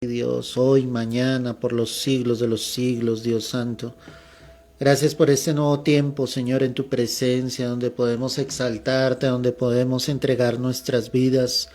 Dios, hoy, mañana, por los siglos de los siglos, Dios Santo. Gracias por este nuevo tiempo, Señor, en tu presencia, donde podemos exaltarte, donde podemos entregar nuestras vidas,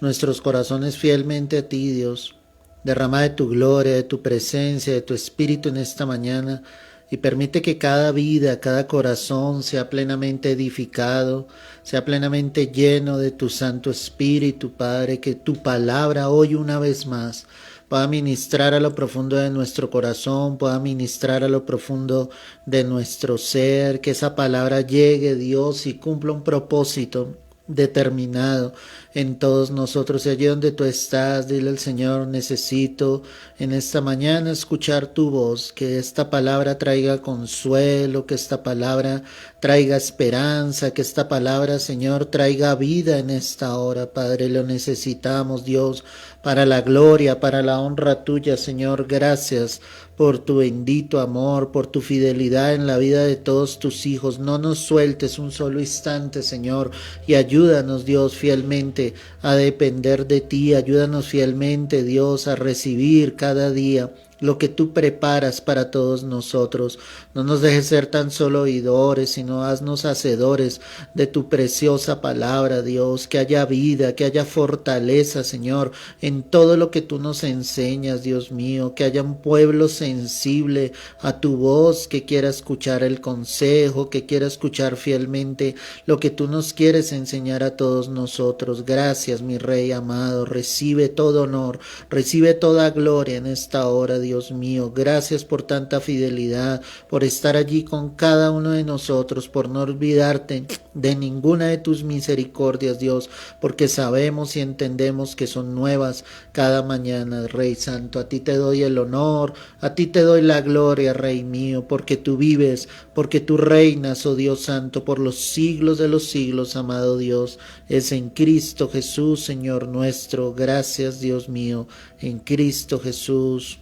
nuestros corazones fielmente a ti, Dios. Derrama de tu gloria, de tu presencia, de tu espíritu en esta mañana y permite que cada vida, cada corazón sea plenamente edificado, sea plenamente lleno de tu Santo Espíritu, Padre, que tu palabra hoy una vez más pueda ministrar a lo profundo de nuestro corazón, pueda ministrar a lo profundo de nuestro ser, que esa palabra llegue, Dios, y cumpla un propósito determinado en todos nosotros. Y allí donde tú estás, dile al Señor: necesito en esta mañana escuchar tu voz, que esta palabra traiga consuelo, que esta palabra traiga esperanza, que esta palabra, Señor, traiga vida en esta hora. Padre, lo necesitamos, Dios, para la gloria, para la honra tuya, Señor. Gracias por tu bendito amor, por tu fidelidad en la vida de todos tus hijos. No nos sueltes un solo instante, Señor, y ayúdanos, Dios, fielmente a depender de ti. Ayúdanos fielmente, Dios, a recibir cada día lo que tú preparas para todos nosotros. No nos dejes ser tan solo oidores, sino haznos hacedores de tu preciosa palabra, Dios. Que haya vida, que haya fortaleza, Señor, en todo lo que tú nos enseñas, Dios mío. Que haya un pueblo sensible a tu voz, que quiera escuchar el consejo, que quiera escuchar fielmente lo que tú nos quieres enseñar a todos nosotros. Gracias, mi Rey amado. Recibe todo honor, recibe toda gloria en esta hora, Dios mío. Gracias por tanta fidelidad, por estar allí con cada uno de nosotros, por no olvidarte de ninguna de tus misericordias, Dios, porque sabemos y entendemos que son nuevas cada mañana, Rey Santo. A ti te doy el honor, a ti te doy la gloria, Rey mío, porque tú vives, porque tú reinas, oh Dios Santo, por los siglos de los siglos, amado Dios. Es en Cristo Jesús, Señor nuestro. Gracias, Dios mío, en Cristo Jesús.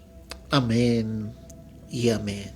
Amén y amén.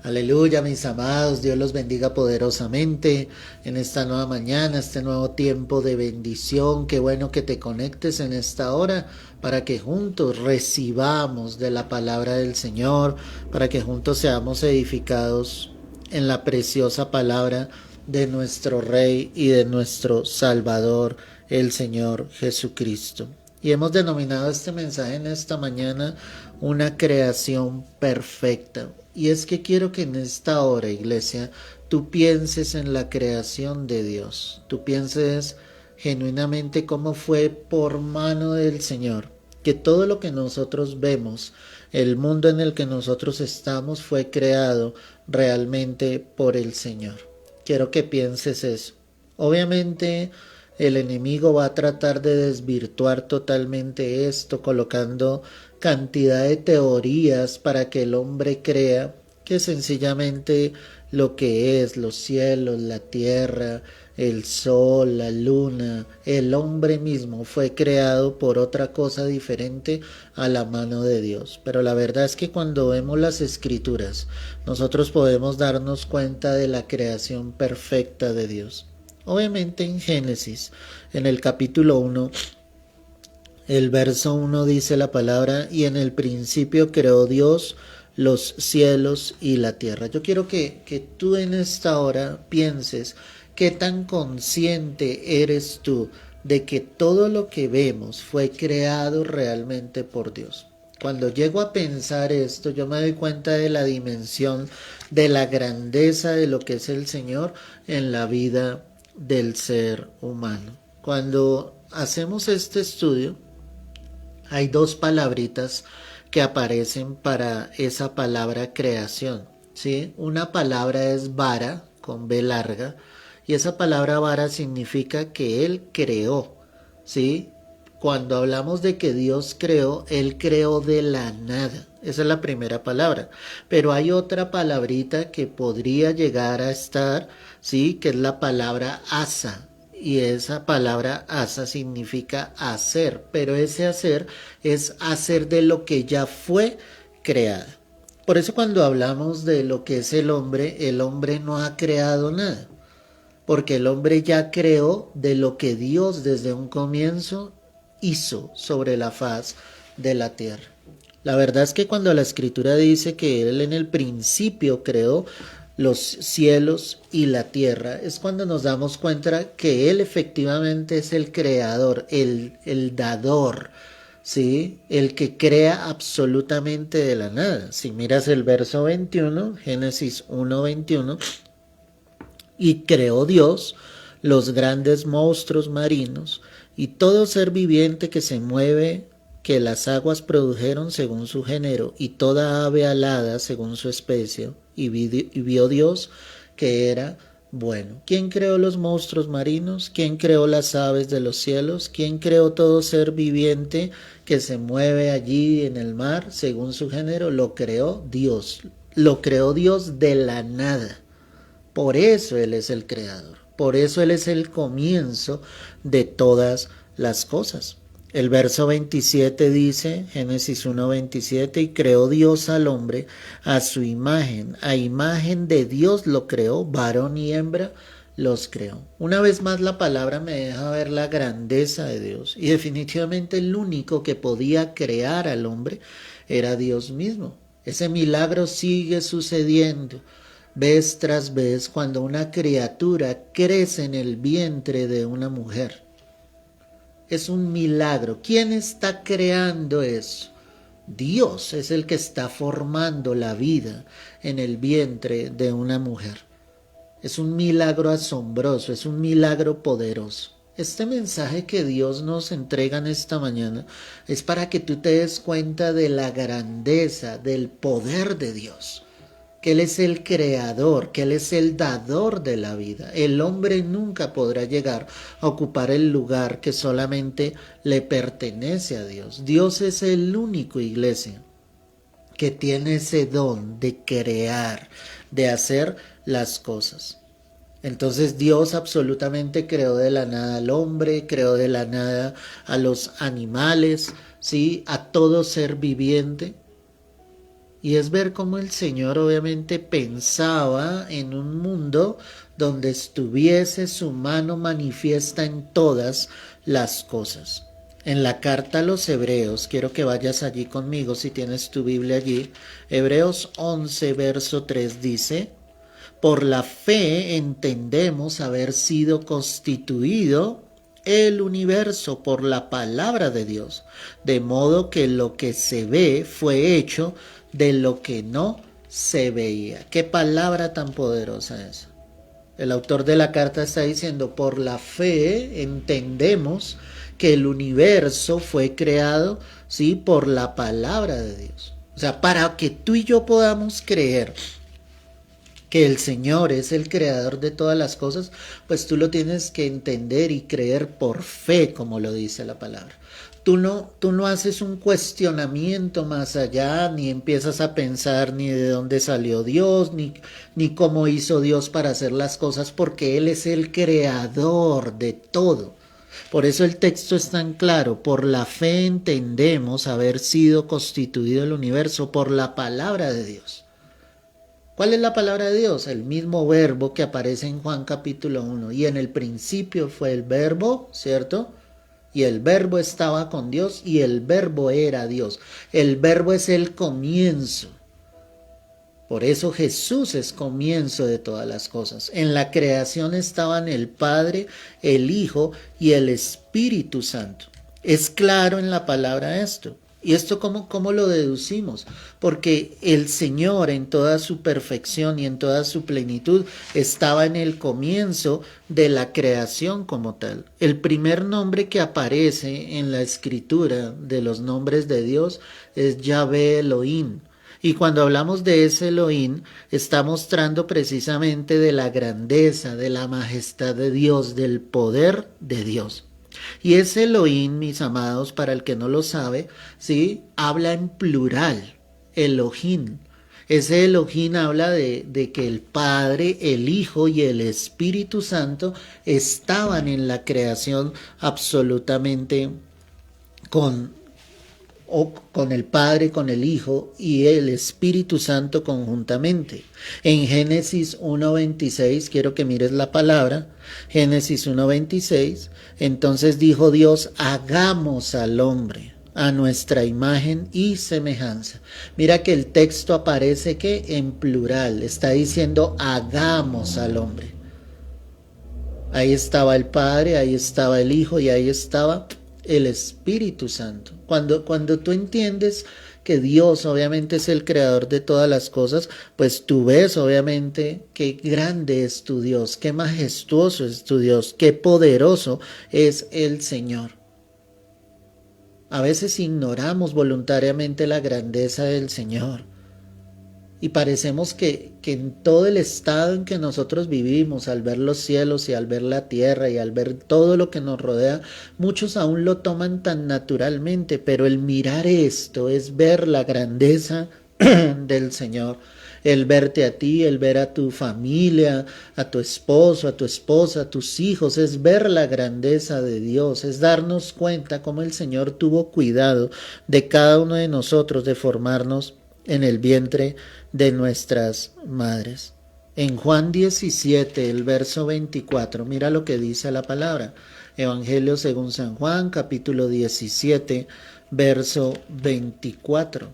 Aleluya, mis amados. Dios los bendiga poderosamente en esta nueva mañana, este nuevo tiempo de bendición. Qué bueno que te conectes en esta hora para que juntos recibamos de la palabra del Señor, para que juntos seamos edificados en la preciosa palabra de nuestro Rey y de nuestro Salvador, el Señor Jesucristo. Y hemos denominado este mensaje en esta mañana una creación perfecta. Y es que quiero que en esta hora, iglesia, tú pienses en la creación de Dios. Tú pienses genuinamente cómo fue por mano del Señor, que todo lo que nosotros vemos, el mundo en el que nosotros estamos, fue creado realmente por el Señor. Quiero que pienses eso. Obviamente, el enemigo va a tratar de desvirtuar totalmente esto, colocando cantidad de teorías para que el hombre crea que sencillamente lo que es los cielos, la tierra, el sol, la luna, el hombre mismo fue creado por otra cosa diferente a la mano de Dios. Pero la verdad es que cuando vemos las escrituras, nosotros podemos darnos cuenta de la creación perfecta de Dios. Obviamente en Génesis, en el capítulo 1, el verso 1 dice la palabra: y en el principio creó Dios los cielos y la tierra. Yo quiero que tú en esta hora pienses qué tan consciente eres tú de que todo lo que vemos fue creado realmente por Dios. Cuando llego a pensar esto, yo me doy cuenta de la dimensión, de la grandeza de lo que es el Señor en la vida del ser humano. Cuando hacemos este estudio, hay dos palabritas que aparecen para esa palabra creación, ¿sí? Una palabra es vara, con B larga, y esa palabra vara significa que Él creó, ¿sí? Cuando hablamos de que Dios creó, Él creó de la nada. Esa es la primera palabra. Pero hay otra palabrita que podría llegar a estar, ¿sí? Que es la palabra asa. Y esa palabra asa significa hacer. Pero ese hacer es hacer de lo que ya fue creado. Por eso cuando hablamos de lo que es el hombre no ha creado nada. Porque el hombre ya creó de lo que Dios desde un comienzo hizo sobre la faz de la tierra. La verdad es que cuando la Escritura dice que Él en el principio creó los cielos y la tierra, es cuando nos damos cuenta que Él efectivamente es el creador, el dador, ¿sí? El que crea absolutamente de la nada. Si miras el verso 21, Génesis 1:21, y creó Dios los grandes monstruos marinos y todo ser viviente que se mueve, que las aguas produjeron según su género, y toda ave alada según su especie, y vio Dios que era bueno. ¿Quién creó los monstruos marinos? ¿Quién creó las aves de los cielos? ¿Quién creó todo ser viviente que se mueve allí en el mar según su género? Lo creó Dios. Lo creó Dios de la nada. Por eso Él es el creador. Por eso Él es el comienzo de todas las cosas. El verso 27 dice, Génesis 1:27, y creó Dios al hombre a su imagen. A imagen de Dios lo creó, varón y hembra los creó. Una vez más la palabra me deja ver la grandeza de Dios. Y definitivamente el único que podía crear al hombre era Dios mismo. Ese milagro sigue sucediendo vez tras vez cuando una criatura crece en el vientre de una mujer. Es un milagro. ¿Quién está creando eso? Dios es el que está formando la vida en el vientre de una mujer. Es un milagro asombroso, es un milagro poderoso. Este mensaje que Dios nos entrega en esta mañana es para que tú te des cuenta de la grandeza, del poder de Dios. Que Él es el creador, que Él es el dador de la vida. El hombre nunca podrá llegar a ocupar el lugar que solamente le pertenece a Dios. Dios es el único, iglesia, que tiene ese don de crear, de hacer las cosas. Entonces Dios absolutamente creó de la nada al hombre, creó de la nada a los animales, ¿sí? A todo ser viviente. Y es ver cómo el Señor obviamente pensaba en un mundo donde estuviese su mano manifiesta en todas las cosas. En la carta a los Hebreos, quiero que vayas allí conmigo si tienes tu Biblia allí. Hebreos 11, verso 3 dice, por la fe entendemos haber sido constituido el universo por la palabra de Dios, de modo que lo que se ve fue hecho de lo que no se veía. Qué palabra tan poderosa es. El autor de la carta está diciendo, por la fe entendemos que el universo fue creado, ¿sí? Por la palabra de Dios. O sea, para que tú y yo podamos creer que el Señor es el creador de todas las cosas, pues tú lo tienes que entender y creer por fe, como lo dice la palabra. Tú no haces un cuestionamiento más allá, ni empiezas a pensar ni de dónde salió Dios, ni cómo hizo Dios para hacer las cosas, porque Él es el creador de todo. Por eso el texto es tan claro, por la fe entendemos haber sido constituido el universo por la palabra de Dios. ¿Cuál es la palabra de Dios? El mismo verbo que aparece en Juan capítulo 1. Y en el principio fue el verbo, ¿cierto? Y el verbo estaba con Dios y el verbo era Dios. El verbo es el comienzo. Por eso Jesús es comienzo de todas las cosas. En la creación estaban el Padre, el Hijo y el Espíritu Santo. Es claro en la palabra esto. ¿Y esto cómo lo deducimos? Porque el Señor en toda su perfección y en toda su plenitud estaba en el comienzo de la creación como tal. El primer nombre que aparece en la escritura de los nombres de Dios es Yahvé Elohim. Y cuando hablamos de ese Elohim, está mostrando precisamente de la grandeza, de la majestad de Dios, del poder de Dios. Y ese Elohim, mis amados, para el que no lo sabe, ¿sí? Habla en plural, Elohim. Ese Elohim habla de que el Padre, el Hijo y el Espíritu Santo estaban en la creación absolutamente o con el Padre, con el Hijo y el Espíritu Santo conjuntamente. En Génesis 1:26, quiero que mires la palabra, Génesis 1:26, entonces dijo Dios, hagamos al hombre a nuestra imagen y semejanza. Mira que el texto aparece que en plural, está diciendo hagamos al hombre. Ahí estaba el Padre, ahí estaba el Hijo y ahí estaba el Espíritu Santo. Cuando tú entiendes que Dios obviamente es el creador de todas las cosas, pues tú ves obviamente qué grande es tu Dios, qué majestuoso es tu Dios, qué poderoso es el Señor. A veces ignoramos voluntariamente la grandeza del Señor. Y parecemos que en todo el estado en que nosotros vivimos, al ver los cielos y al ver la tierra y al ver todo lo que nos rodea, muchos aún lo toman tan naturalmente, pero el mirar esto es ver la grandeza del Señor, el verte a ti, el ver a tu familia, a tu esposo, a tu esposa, a tus hijos, es ver la grandeza de Dios, es darnos cuenta cómo el Señor tuvo cuidado de cada uno de nosotros, de formarnos en el vientre de nuestras madres. En Juan 17, el verso 24, mira lo que dice la palabra. Evangelio según San Juan, capítulo 17, verso 24.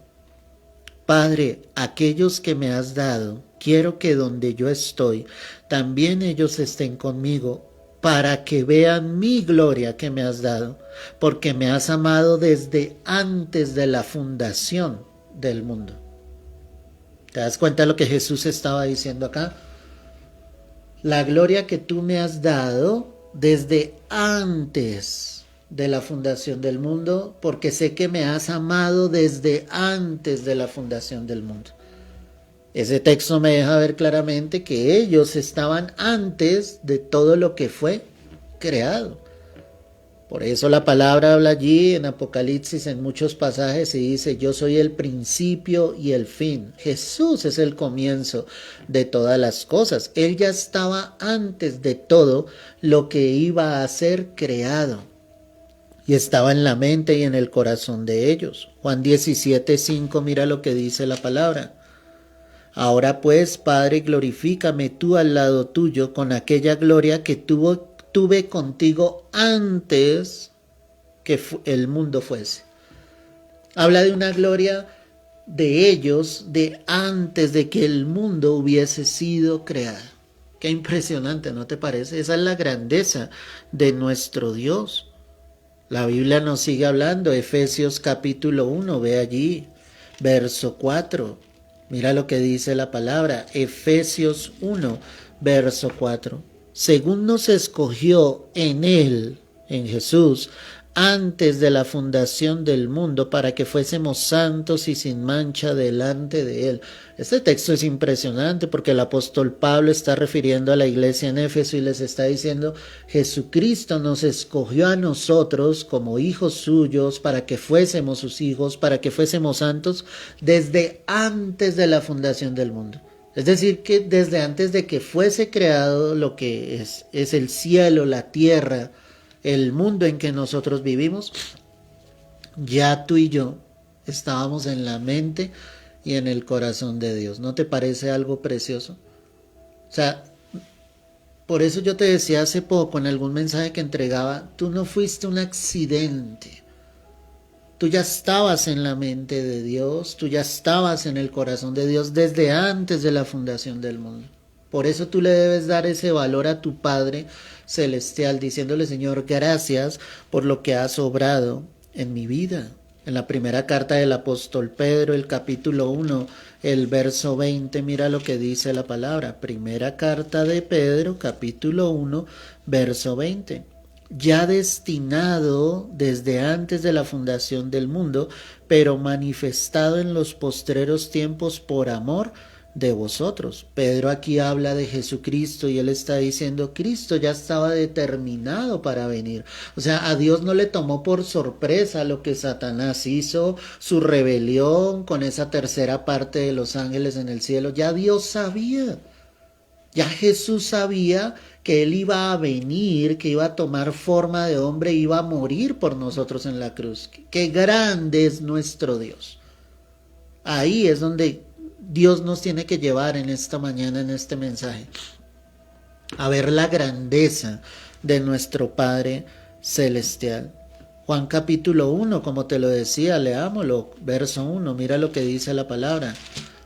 Padre, aquellos que me has dado, quiero que donde yo estoy, también ellos estén conmigo, para que vean mi gloria que me has dado, porque me has amado desde antes de la fundación del mundo. ¿Te das cuenta de lo que Jesús estaba diciendo acá? La gloria que tú me has dado desde antes de la fundación del mundo, porque sé que me has amado desde antes de la fundación del mundo. Ese texto me deja ver claramente que ellos estaban antes de todo lo que fue creado. Por eso la palabra habla allí en Apocalipsis en muchos pasajes y dice, yo soy el principio y el fin. Jesús es el comienzo de todas las cosas. Él ya estaba antes de todo lo que iba a ser creado. Y estaba en la mente y en el corazón de ellos. Juan 17:5, mira lo que dice la palabra. Ahora pues, Padre, glorifícame tú al lado tuyo con aquella gloria que tuve contigo antes que el mundo fuese. Habla de una gloria de ellos de antes de que el mundo hubiese sido creado. Qué impresionante, ¿no te parece? Esa es la grandeza de nuestro Dios. La Biblia nos sigue hablando, Efesios capítulo 1, ve allí, verso 4. Mira lo que dice la palabra, Efesios 1, verso 4. Según nos escogió en Él, en Jesús, antes de la fundación del mundo, para que fuésemos santos y sin mancha delante de Él. Este texto es impresionante porque el apóstol Pablo está refiriendo a la iglesia en Éfeso y les está diciendo, Jesucristo nos escogió a nosotros como hijos suyos para que fuésemos sus hijos, para que fuésemos santos desde antes de la fundación del mundo. Es decir, que desde antes de que fuese creado lo que es el cielo, la tierra, el mundo en que nosotros vivimos, ya tú y yo estábamos en la mente y en el corazón de Dios. ¿No te parece algo precioso? O sea, por eso yo te decía hace poco en algún mensaje que entregaba, tú no fuiste un accidente. Tú ya estabas en la mente de Dios, tú ya estabas en el corazón de Dios desde antes de la fundación del mundo. Por eso tú le debes dar ese valor a tu Padre Celestial, diciéndole, Señor, gracias por lo que has obrado en mi vida. En la primera carta del apóstol Pedro, el capítulo 1, el verso 20, mira lo que dice la palabra. Primera carta de Pedro, capítulo 1, verso 20. Ya destinado desde antes de la fundación del mundo, pero manifestado en los postreros tiempos por amor de vosotros. Pedro aquí habla de Jesucristo y él está diciendo, Cristo ya estaba determinado para venir. O sea, a Dios no le tomó por sorpresa lo que Satanás hizo, su rebelión con esa tercera parte de los ángeles en el cielo. Ya Dios sabía. Ya Jesús sabía que Él iba a venir, que iba a tomar forma de hombre, iba a morir por nosotros en la cruz. Qué grande es nuestro Dios. Ahí es donde Dios nos tiene que llevar en esta mañana, en este mensaje, a ver la grandeza de nuestro Padre Celestial. Juan capítulo 1, como te lo decía, leámoslo, verso 1, mira lo que dice la palabra.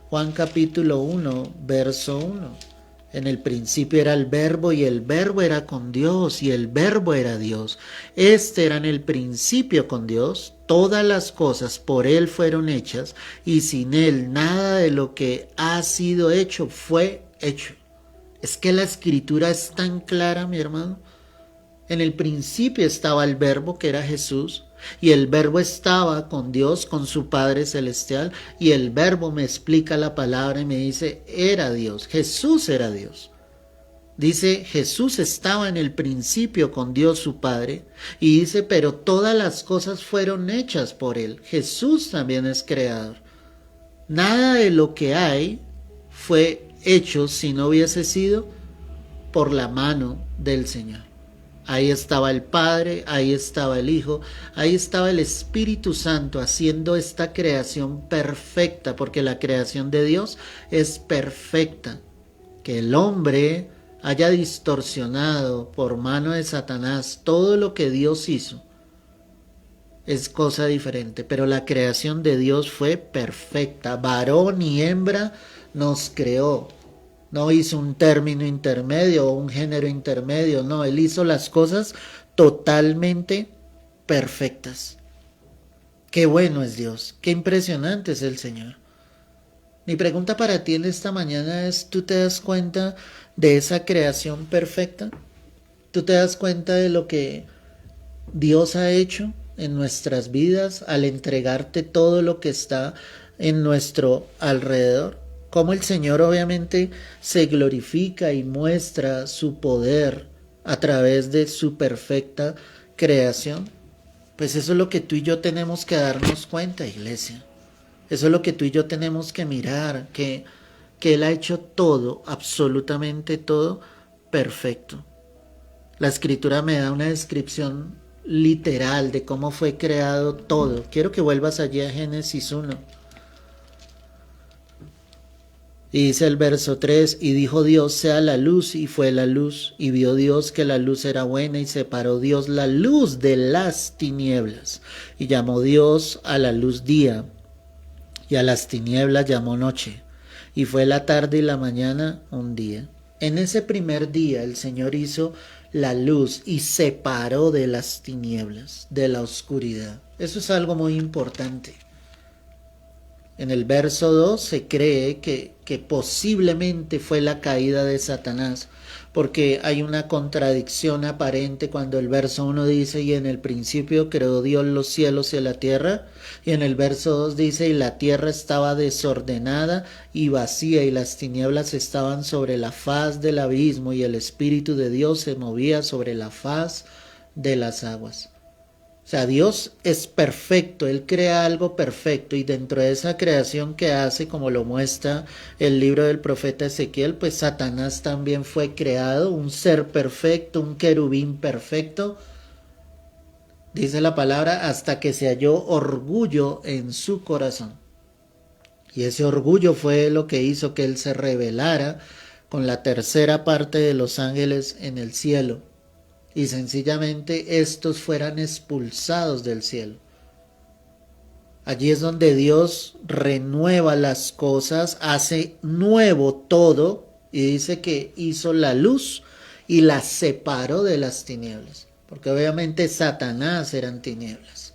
Juan capítulo 1, verso 1. En el principio era el verbo y el verbo era con Dios y el verbo era Dios. Este era en el principio con Dios. Todas las cosas por Él fueron hechas y sin Él nada de lo que ha sido hecho fue hecho. Es que la escritura es tan clara, mi hermano. En el principio estaba el verbo que era Jesús y el verbo estaba con Dios, con su Padre Celestial, y el verbo me explica la palabra y me dice, era Dios, Jesús era Dios. Dice, Jesús estaba en el principio con Dios su Padre, y dice, pero todas las cosas fueron hechas por Él. Jesús también es creador. Nada de lo que hay fue hecho si no hubiese sido por la mano del Señor. Ahí estaba el Padre, ahí estaba el Hijo, ahí estaba el Espíritu Santo haciendo esta creación perfecta, porque la creación de Dios es perfecta. Que el hombre haya distorsionado por mano de Satanás todo lo que Dios hizo es cosa diferente, pero la creación de Dios fue perfecta. Varón y hembra nos creó. No hizo un término intermedio o un género intermedio, no, Él hizo las cosas totalmente perfectas. Qué bueno es Dios, qué impresionante es el Señor. Mi pregunta para ti en esta mañana es, ¿tú te das cuenta de esa creación perfecta? ¿Tú te das cuenta de lo que Dios ha hecho en nuestras vidas al entregarte todo lo que está en nuestro alrededor? Cómo el Señor obviamente se glorifica y muestra su poder a través de su perfecta creación. Pues eso es lo que tú y yo tenemos que darnos cuenta, iglesia. Eso es lo que tú y yo tenemos que mirar, que Él ha hecho todo, absolutamente todo, perfecto. La Escritura me da una descripción literal de cómo fue creado todo. Quiero que vuelvas allí a Génesis 1. Y dice el verso 3, y dijo Dios, sea la luz, y fue la luz, y vio Dios que la luz era buena, y separó Dios la luz de las tinieblas, y llamó Dios a la luz día, y a las tinieblas llamó noche, y fue la tarde y la mañana un día. En ese primer día el Señor hizo la luz y separó de las tinieblas, de la oscuridad. Eso es algo muy importante. En el verso 2 se cree que posiblemente fue la caída de Satanás, porque hay una contradicción aparente cuando el verso 1 dice, y en el principio creó Dios los cielos y la tierra, y en el verso 2 dice, y la tierra estaba desordenada y vacía, y las tinieblas estaban sobre la faz del abismo, y el Espíritu de Dios se movía sobre la faz de las aguas. O sea, Dios es perfecto, Él crea algo perfecto y dentro de esa creación que hace, como lo muestra el libro del profeta Ezequiel, pues Satanás también fue creado, un ser perfecto, un querubín perfecto. Dice la palabra, hasta que se halló orgullo en su corazón. Y ese orgullo fue lo que hizo que Él se rebelara con la tercera parte de los ángeles en el cielo. Y sencillamente estos fueran expulsados del cielo. Allí es donde Dios renueva las cosas, hace nuevo todo y dice que hizo la luz y la separó de las tinieblas. Porque obviamente Satanás eran tinieblas.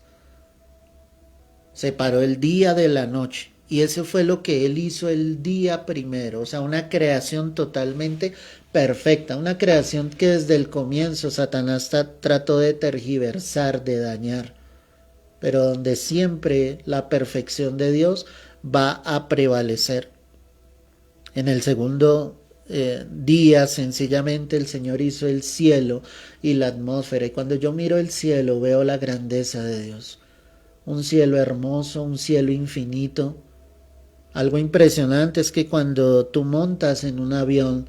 Separó el día de la noche. Y eso fue lo que Él hizo el día primero. O sea, una creación totalmente perfecta. Una creación que desde el comienzo Satanás trató de tergiversar, de dañar. Pero donde siempre la perfección de Dios va a prevalecer. En el segundo día, sencillamente, el Señor hizo el cielo y la atmósfera. Y cuando yo miro el cielo, veo la grandeza de Dios. Un cielo hermoso, un cielo infinito. Algo impresionante es que cuando tú montas en un avión,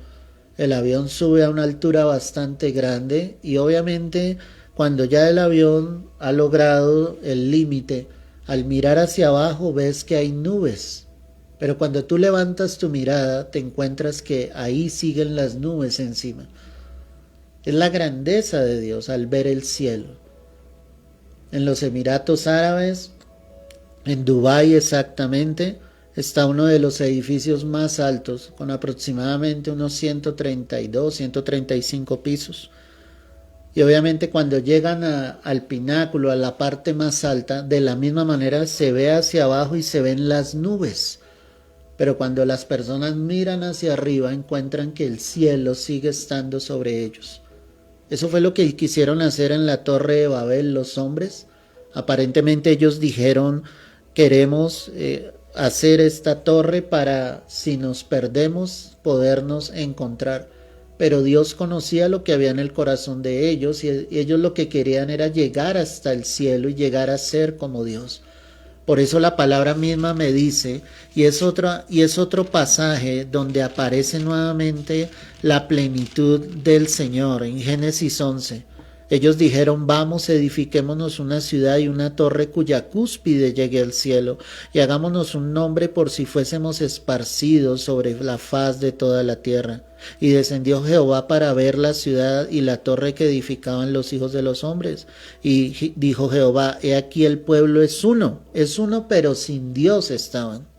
el avión sube a una altura bastante grande y obviamente cuando ya el avión ha logrado el límite, al mirar hacia abajo ves que hay nubes. Pero cuando tú levantas tu mirada, te encuentras que ahí siguen las nubes encima. Es la grandeza de Dios al ver el cielo. En los Emiratos Árabes, en Dubái exactamente, está uno de los edificios más altos, con aproximadamente unos 132, 135 pisos. Y obviamente cuando llegan al pináculo, a la parte más alta, de la misma manera se ve hacia abajo y se ven las nubes. Pero cuando las personas miran hacia arriba, encuentran que el cielo sigue estando sobre ellos. Eso fue lo que quisieron hacer en la Torre de Babel los hombres. Aparentemente ellos dijeron, queremos hacer esta torre para, si nos perdemos, podernos encontrar. Pero Dios conocía lo que había en el corazón de ellos y ellos lo que querían era llegar hasta el cielo y llegar a ser como Dios. Por eso la palabra misma me dice, y es otro pasaje donde aparece nuevamente la plenitud del Señor en Génesis 11. Ellos dijeron, vamos, edifiquémonos una ciudad y una torre cuya cúspide llegue al cielo, y hagámonos un nombre por si fuésemos esparcidos sobre la faz de toda la tierra. Y descendió Jehová para ver la ciudad y la torre que edificaban los hijos de los hombres. Y dijo Jehová, he aquí el pueblo es uno, pero sin Dios estaban.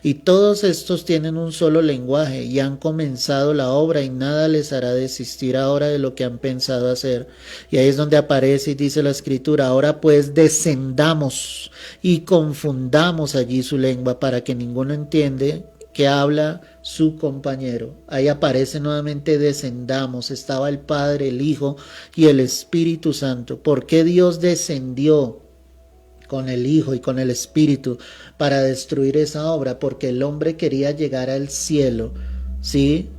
Y todos estos tienen un solo lenguaje y han comenzado la obra y nada les hará desistir ahora de lo que han pensado hacer. Y ahí es donde aparece y dice la escritura, ahora pues descendamos y confundamos allí su lengua para que ninguno entiende que habla su compañero. Ahí aparece nuevamente descendamos, estaba el Padre, el Hijo y el Espíritu Santo. ¿Por qué Dios descendió con el Hijo y con el Espíritu para destruir esa obra? Porque el hombre quería llegar al cielo, ¿sí?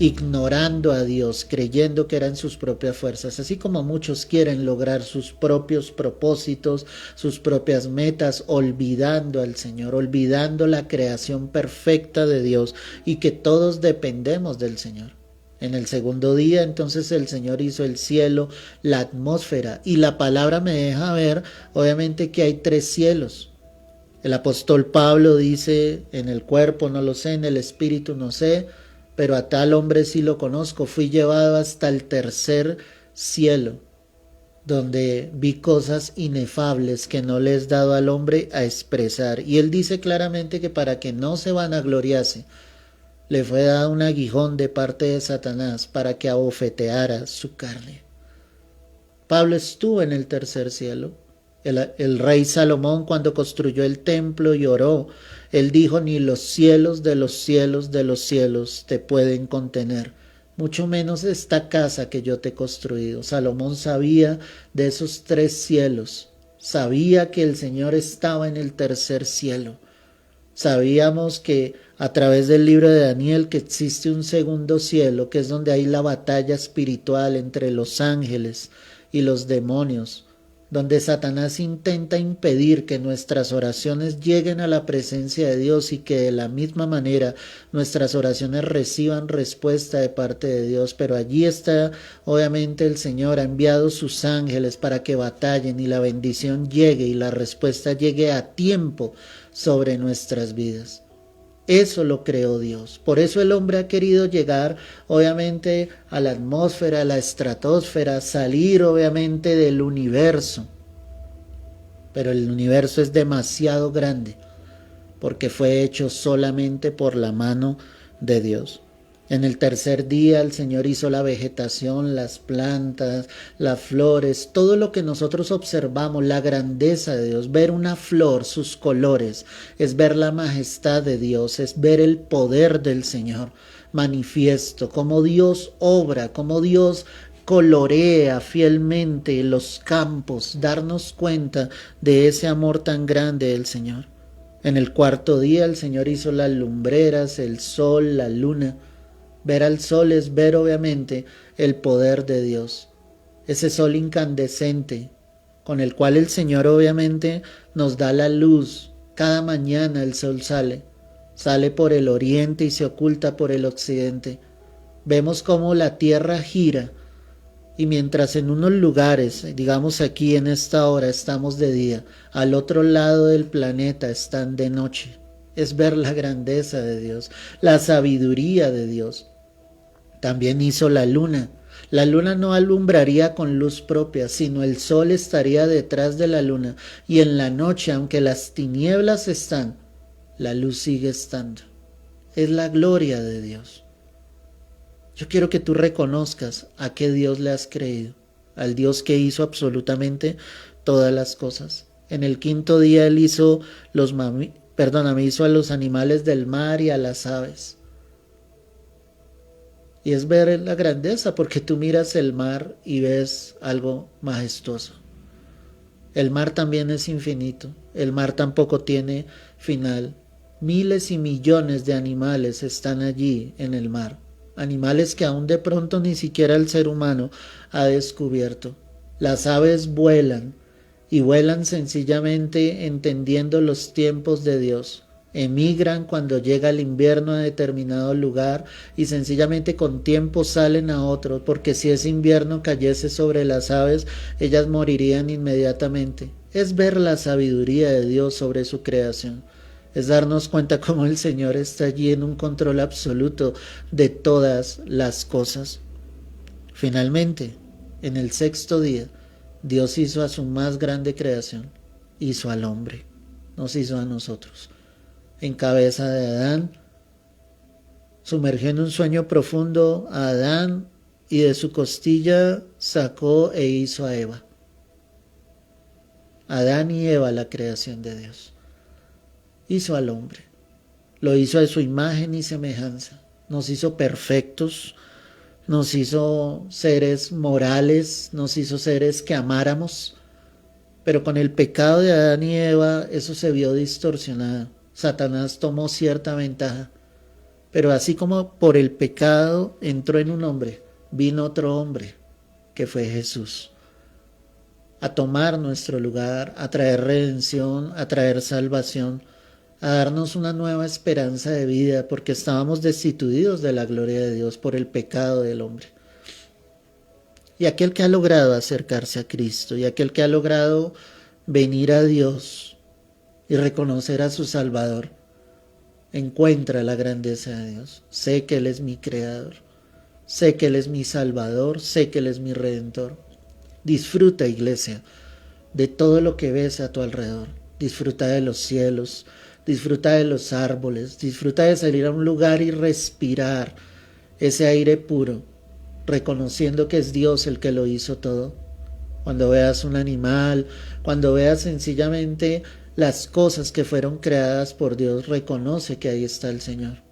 Ignorando a Dios, creyendo que eran sus propias fuerzas, así como muchos quieren lograr sus propios propósitos, sus propias metas, olvidando al Señor, olvidando la creación perfecta de Dios y que todos dependemos del Señor. En el segundo día, entonces el Señor hizo el cielo, la atmósfera, y la palabra me deja ver, obviamente, que hay 3 cielos. El apóstol Pablo dice, en el cuerpo no lo sé, en el espíritu no sé, pero a tal hombre sí lo conozco. Fui llevado hasta el 3er cielo, donde vi cosas inefables que no le es dado al hombre a expresar. Y él dice claramente que para que no se vanagloriase, le fue dado un aguijón de parte de Satanás para que abofeteara su carne. Pablo estuvo en el 3er cielo. El rey Salomón, cuando construyó el templo y oró, él dijo, ni los cielos de los cielos de los cielos te pueden contener, mucho menos esta casa que yo te he construido. Salomón sabía de esos 3 cielos, sabía que el Señor estaba en el 3er cielo. Sabíamos que a través del libro de Daniel que existe un segundo cielo, que es donde hay la batalla espiritual entre los ángeles y los demonios, donde Satanás intenta impedir que nuestras oraciones lleguen a la presencia de Dios y que de la misma manera nuestras oraciones reciban respuesta de parte de Dios. Pero allí está, obviamente, el Señor ha enviado sus ángeles para que batallen y la bendición llegue y la respuesta llegue a tiempo sobre nuestras vidas. Eso lo creó Dios. Por eso el hombre ha querido llegar, obviamente, a la atmósfera, a la estratosfera, salir, obviamente, del universo. Pero el universo es demasiado grande porque fue hecho solamente por la mano de Dios. En el 3er día el Señor hizo la vegetación, las plantas, las flores, todo lo que nosotros observamos, la grandeza de Dios. Ver una flor, sus colores, es ver la majestad de Dios, es ver el poder del Señor manifiesto, cómo Dios obra, cómo Dios colorea fielmente los campos, darnos cuenta de ese amor tan grande del Señor. En el 4er día el Señor hizo las lumbreras, el sol, la luna. Ver al sol es ver obviamente el poder de Dios, ese sol incandescente con el cual el Señor obviamente nos da la luz. Cada mañana el sol sale por el oriente y se oculta por el occidente. Vemos cómo la tierra gira y mientras en unos lugares, digamos aquí en esta hora, estamos de día, al otro lado del planeta están de noche. Es ver la grandeza de Dios, la sabiduría de Dios. También hizo la luna. La luna no alumbraría con luz propia, sino el sol estaría detrás de la luna. Y en la noche, aunque las tinieblas están, la luz sigue estando. Es la gloria de Dios. Yo quiero que tú reconozcas a qué Dios le has creído, al Dios que hizo absolutamente todas las cosas. En el quinto día Él hizo hizo a los animales del mar y a las aves. Y es ver la grandeza, porque tú miras el mar y ves algo majestuoso. El mar también es infinito, el mar tampoco tiene final. Miles y millones de animales están allí en el mar. Animales que aún de pronto ni siquiera el ser humano ha descubierto. Las aves vuelan y vuelan sencillamente entendiendo los tiempos de Dios. Emigran cuando llega el invierno a determinado lugar y sencillamente con tiempo salen a otro, porque si ese invierno cayese sobre las aves, ellas morirían inmediatamente. Es ver la sabiduría de Dios sobre su creación. Es darnos cuenta cómo el Señor está allí en un control absoluto de todas las cosas. Finalmente, en el sexto día, Dios hizo a su más grande creación, hizo al hombre, nos hizo a nosotros. En cabeza de Adán, sumergió en un sueño profundo a Adán y de su costilla sacó e hizo a Eva. Adán y Eva, la creación de Dios. Hizo al hombre, lo hizo a su imagen y semejanza, nos hizo perfectos, nos hizo seres morales, nos hizo seres que amáramos, pero con el pecado de Adán y Eva eso se vio distorsionado. Satanás tomó cierta ventaja, pero así como por el pecado entró en un hombre, vino otro hombre, que fue Jesús, a tomar nuestro lugar, a traer redención, a traer salvación, a darnos una nueva esperanza de vida, porque estábamos destituidos de la gloria de Dios por el pecado del hombre. Y aquel que ha logrado acercarse a Cristo, y aquel que ha logrado venir a Dios y reconocer a su Salvador, encuentra la grandeza de Dios. Sé que Él es mi Creador, sé que Él es mi Salvador, sé que Él es mi Redentor. Disfruta, iglesia, de todo lo que ves a tu alrededor. Disfruta de los cielos, disfruta de los árboles, disfruta de salir a un lugar y respirar ese aire puro, reconociendo que es Dios el que lo hizo todo. Cuando veas un animal, cuando veas sencillamente las cosas que fueron creadas por Dios, reconoce que ahí está el Señor.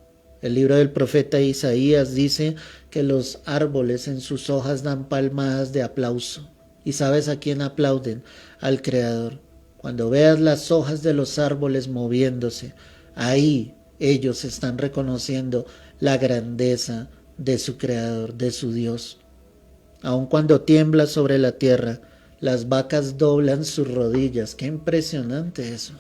El libro del profeta Isaías dice que los árboles en sus hojas dan palmadas de aplauso. ¿Y sabes a quién aplauden? Al Creador. Cuando veas las hojas de los árboles moviéndose, ahí ellos están reconociendo la grandeza de su Creador, de su Dios. Aun cuando tiembla sobre la tierra, las vacas doblan sus rodillas. ¡Qué impresionante eso!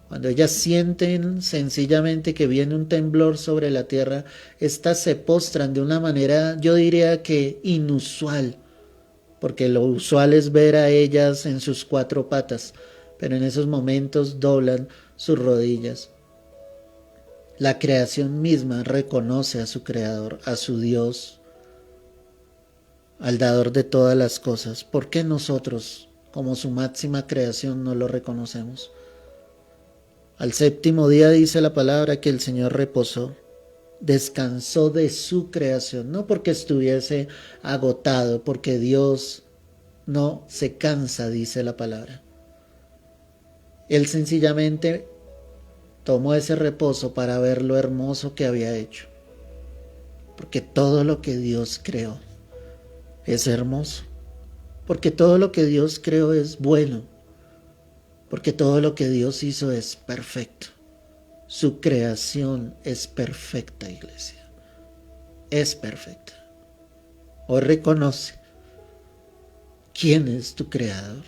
Cuando ellas sienten sencillamente que viene un temblor sobre la tierra, estas se postran de una manera, yo diría que inusual, porque lo usual es ver a ellas en sus cuatro patas, pero en esos momentos doblan sus rodillas. La creación misma reconoce a su Creador, a su Dios, al dador de todas las cosas. ¿Por qué nosotros, como su máxima creación, no lo reconocemos? Al séptimo día dice la palabra que el Señor reposó, descansó de su creación, no porque estuviese agotado, porque Dios no se cansa, dice la palabra. Él sencillamente tomó ese reposo para ver lo hermoso que había hecho, porque todo lo que Dios creó es hermoso, porque todo lo que Dios creó es bueno, porque todo lo que Dios hizo es perfecto. Su creación es perfecta, iglesia, es perfecta. Hoy reconoce quién es tu Creador.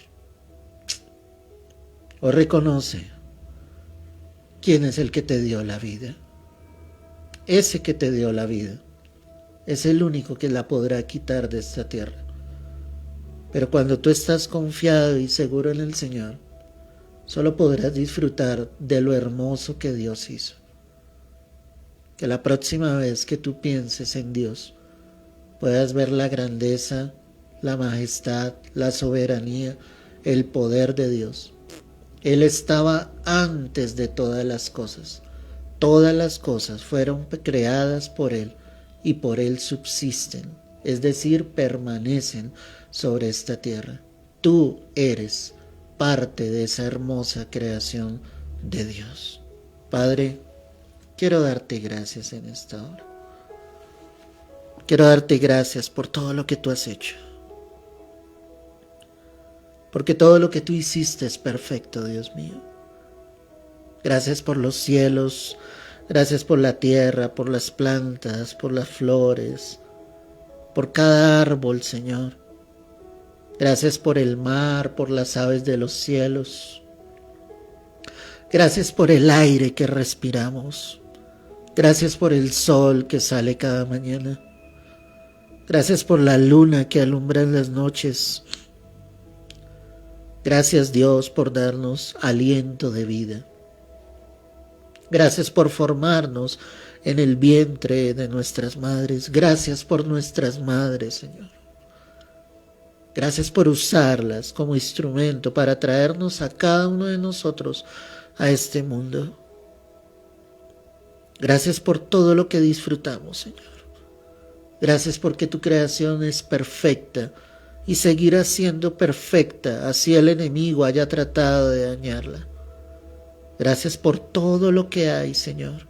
Hoy reconoce quién es el que te dio la vida, ese que te dio la vida, es el único que la podrá quitar de esta tierra. Pero cuando tú estás confiado y seguro en el Señor, solo podrás disfrutar de lo hermoso que Dios hizo. Que la próxima vez que tú pienses en Dios, puedas ver la grandeza, la majestad, la soberanía, el poder de Dios. Él estaba antes de todas las cosas. Todas las cosas fueron creadas por Él y por Él subsisten, es decir, permanecen sobre esta tierra. Tú eres parte de esa hermosa creación de Dios. Padre, quiero darte gracias en esta hora. Quiero darte gracias por todo lo que tú has hecho. Porque todo lo que tú hiciste es perfecto, Dios mío. Gracias por los cielos, gracias por la tierra, por las plantas, por las flores, por cada árbol, Señor. Gracias por el mar, por las aves de los cielos. Gracias por el aire que respiramos. Gracias por el sol que sale cada mañana. Gracias por la luna que alumbra en las noches. Gracias, Dios, por darnos aliento de vida. Gracias por formarnos en el vientre de nuestras madres. Gracias por nuestras madres, Señor. Gracias por usarlas como instrumento para traernos a cada uno de nosotros a este mundo. Gracias por todo lo que disfrutamos, Señor. Gracias porque tu creación es perfecta y seguirá siendo perfecta, así el enemigo haya tratado de dañarla. Gracias por todo lo que hay, Señor.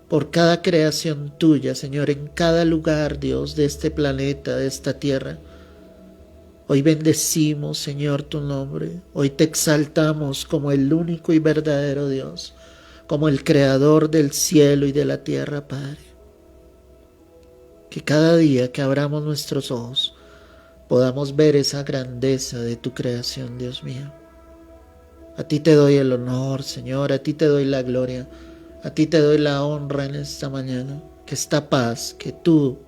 Por cada creación tuya, Señor, en cada lugar, Dios, de este planeta, de esta tierra. Hoy bendecimos, Señor, tu nombre. Hoy te exaltamos como el único y verdadero Dios, como el creador del cielo y de la tierra, Padre. Que cada día que abramos nuestros ojos, podamos ver esa grandeza de tu creación, Dios mío. A ti te doy el honor, Señor, a ti te doy la gloria, a ti te doy la honra en esta mañana. Que esta paz que tú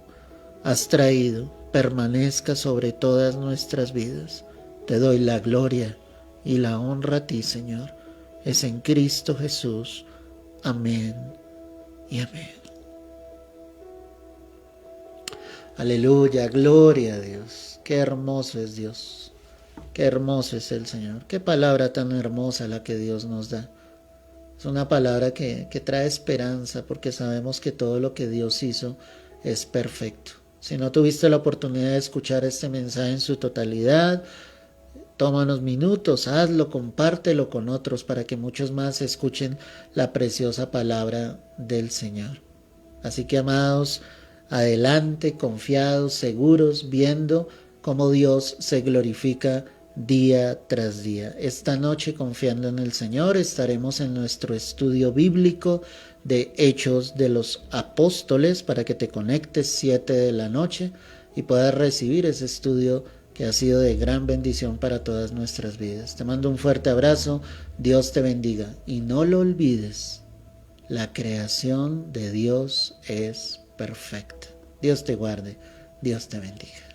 has traído permanezca sobre todas nuestras vidas. Te doy la gloria y la honra a ti, Señor. Es en Cristo Jesús. Amén y amén. Aleluya, gloria a Dios. Qué hermoso es Dios. Qué hermoso es el Señor. Qué palabra tan hermosa la que Dios nos da. Es una palabra que trae esperanza porque sabemos que todo lo que Dios hizo es perfecto. Si no tuviste la oportunidad de escuchar este mensaje en su totalidad, toma unos minutos, hazlo, compártelo con otros para que muchos más escuchen la preciosa palabra del Señor. Así que, amados, adelante, confiados, seguros, viendo cómo Dios se glorifica día tras día. Esta noche, confiando en el Señor, estaremos en nuestro estudio bíblico de Hechos de los Apóstoles para que te conectes 7 de la noche y puedas recibir ese estudio que ha sido de gran bendición para todas nuestras vidas. Te mando un fuerte abrazo, Dios te bendiga y no lo olvides, la creación de Dios es perfecta. Dios te guarde, Dios te bendiga.